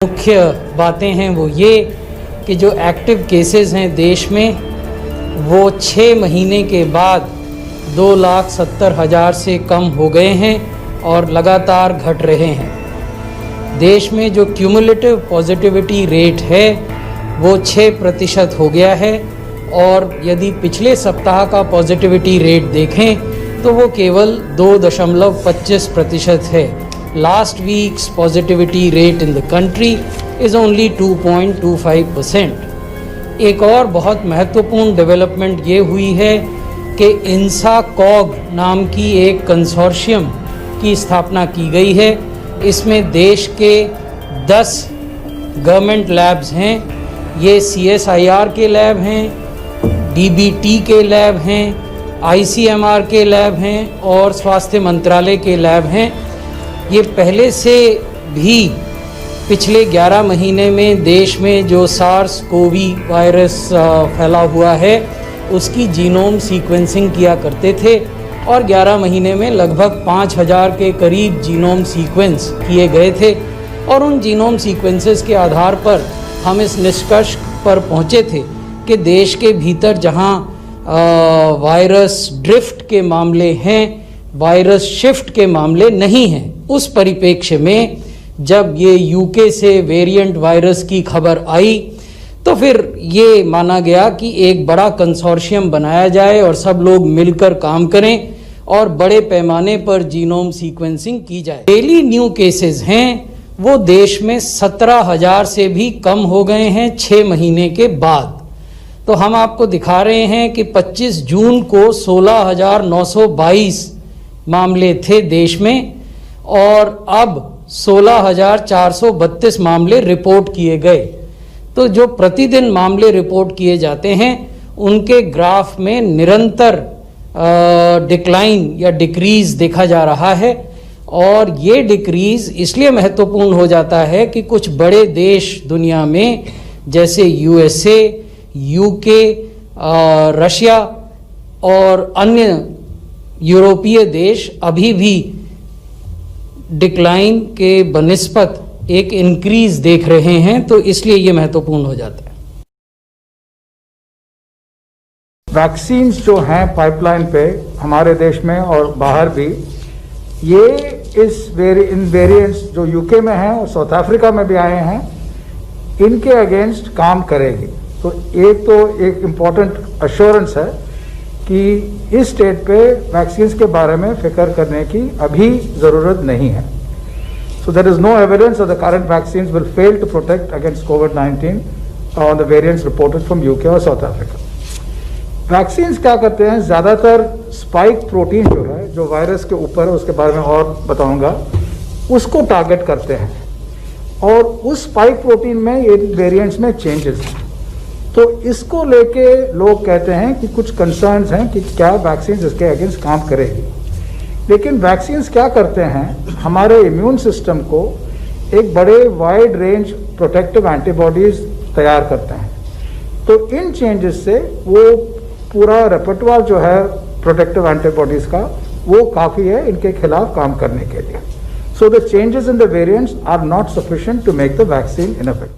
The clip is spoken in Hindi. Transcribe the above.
मुख्य बातें हैं वो ये कि जो एक्टिव केसेस हैं देश में वो 6 महीने के बाद 2,70,000 से कम हो गए हैं और लगातार घट रहे हैं। देश में जो क्यूमुलेटिव पॉजिटिविटी रेट है वो 6% हो गया है और यदि पिछले सप्ताह का पॉजिटिविटी रेट देखें तो वो केवल 2.25% है। Last week's positivity rate in the country is only 2.25%. एक और बहुत महत्वपूर्ण डेवलपमेंट ये हुई है कि INSA-COG नाम की एक कंसोर्शियम की स्थापना की गई है। इसमें देश के 10 गवर्नमेंट लैब्स हैं। ये CSIR के लैब हैं, DBT के लैब हैं, ICMR के लैब हैं और स्वास्थ्य मंत्रालय के लैब हैं। ये पहले से भी पिछले 11 महीने में देश में जो SARS-CoV वायरस फैला हुआ है उसकी जीनोम सीक्वेंसिंग किया करते थे और 11 महीने में लगभग 5,000 के करीब जीनोम सीक्वेंस किए गए थे और उन जीनोम सीक्वेंसेस के आधार पर हम इस निष्कर्ष पर पहुँचे थे कि देश के भीतर जहाँ वायरस ड्रिफ्ट के मामले हैं, वायरस शिफ्ट के मामले नहीं हैं। उस परिप्रेक्ष्य में जब ये यूके से वेरिएंट वायरस की खबर आई तो फिर ये माना गया कि एक बड़ा कंसोर्शियम बनाया जाए और सब लोग मिलकर काम करें और बड़े पैमाने पर जीनोम सीक्वेंसिंग की जाए। डेली न्यू केसेस हैं वो देश में 17,000 से भी कम हो गए हैं 6 महीने के बाद। तो हम आपको दिखा रहे हैं कि 25 जून को 16,922 मामले थे देश में और अब 16,432 मामले रिपोर्ट किए गए। तो जो प्रतिदिन मामले रिपोर्ट किए जाते हैं उनके ग्राफ में निरंतर डिक्लाइन या डिक्रीज देखा जा रहा है और ये डिक्रीज इसलिए महत्वपूर्ण हो जाता है कि कुछ बड़े देश दुनिया में जैसे USA, UK, रशिया और अन्य यूरोपीय देश अभी भी डिक्लाइन के बनिस्पत एक इंक्रीज देख रहे हैं, तो इसलिए ये महत्वपूर्ण हो जाता है। वैक्सीन्स जो हैं पाइपलाइन पे हमारे देश में और बाहर भी, ये इन वेरिएंट्स जो यूके में हैं और साउथ अफ्रीका में भी आए हैं, इनके अगेंस्ट काम करेगी। तो एक इम्पॉर्टेंट अश्योरेंस है कि इस स्टेट पे वैक्सीन्स के बारे में फिक्र करने की अभी ज़रूरत नहीं है। So there is no evidence that the current vaccines will fail to protect against कोविड-19 on the variants reported from UK और साउथ अफ्रीका। वैक्सीन्स क्या करते हैं, ज़्यादातर स्पाइक प्रोटीन जो है, जो वायरस के ऊपर है, उसके बारे में और बताऊंगा, उसको टारगेट करते हैं और उस स्पाइक प्रोटीन में ये वेरिएंट्स में चेंजेस हैं। तो इसको लेके लोग कहते हैं कि कुछ कंसर्न्स हैं कि क्या वैक्सीन इसके अगेंस्ट काम करेगी। लेकिन वैक्सीन्स क्या करते हैं, हमारे इम्यून सिस्टम को एक बड़े वाइड रेंज प्रोटेक्टिव एंटीबॉडीज तैयार करते हैं। तो इन चेंजेस से वो पूरा रेपर्टवार जो है प्रोटेक्टिव एंटीबॉडीज का, वो काफ़ी है इनके खिलाफ काम करने के लिए। So the changes in the variants are not sufficient to make the vaccine ineffective.